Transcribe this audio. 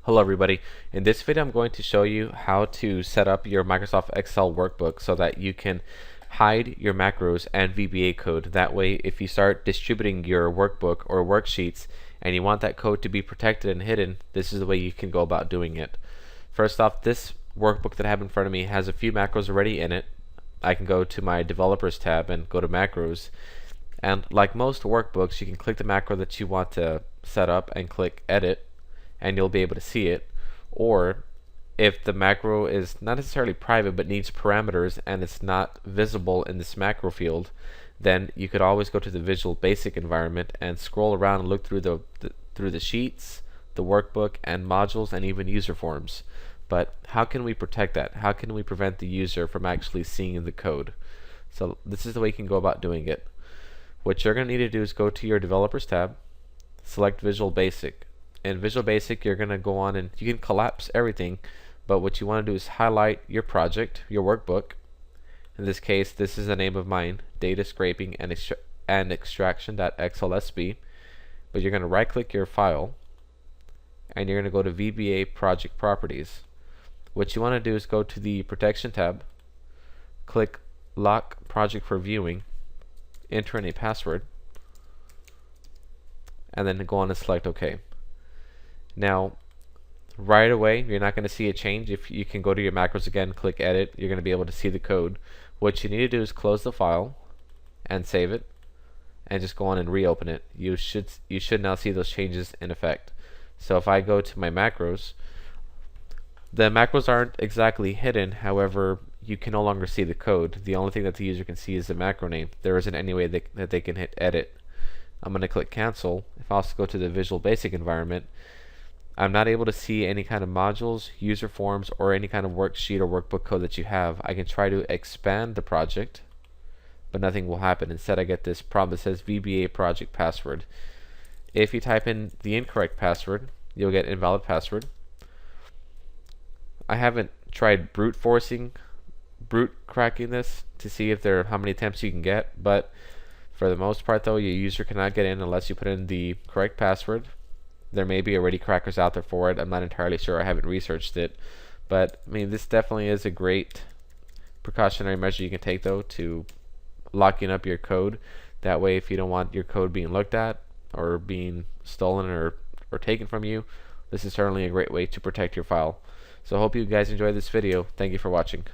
Hello everybody. In this video I'm going to show you how to set up your Microsoft Excel workbook so that you can hide your macros and VBA code. That way if you start distributing your workbook or worksheets and you want that code to be protected and hidden, this is the way you can go about doing it. First off, this workbook that I have in front of me has a few macros already in it. I can go to my developers tab and go to macros, and like most workbooks you can click the macro that you want to set up and click edit and you'll be able to see it. Or if the macro is not necessarily private but needs parameters and it's not visible in this macro field, then you could always go to the Visual Basic environment and scroll around and look through the sheets, the workbook, and modules, and even user forms. But how can we protect that? How can we prevent the user from actually seeing the code? So this is the way you can go about doing it. What you're going to need to do is go to your Developers tab, select Visual Basic. In Visual Basic you're going to go on and you can collapse everything, but what you want to do is highlight your project, your workbook. In this case, this is the name of mine, Data Scraping and Extraction.xlsb. But you're going to right click your file and you're going to go to VBA Project Properties. What you want to do is go to the Protection tab, click Lock Project for Viewing, enter in a password, and then go on and select OK. Now right away you're not going to see a change. If you can go to your macros again, click edit, you're going to be able to see the code. What you need to do is close the file and save it and just go on and reopen it. You should now see those changes in effect. So if I go to my macros, the macros aren't exactly hidden, however you can no longer see the code. The only thing that the user can see is the macro name. There isn't any way that they can hit edit. I'm going to click cancel. If I also go to the Visual Basic environment, I'm not able to see any kind of modules, user forms, or any kind of worksheet or workbook code that you have. I can try to expand the project, but nothing will happen. Instead I get this problem that says VBA project password. If you type in the incorrect password, you'll get invalid password. I haven't tried brute cracking this to see if how many attempts you can get, but for the most part though, your user cannot get in unless you put in the correct password. There may be already crackers out there for it. I'm not entirely sure. I haven't researched it. But I mean, this definitely is a great precautionary measure you can take though to locking up your code. That way if you don't want your code being looked at or being stolen or taken from you, this is certainly a great way to protect your file. So I hope you guys enjoyed this video. Thank you for watching.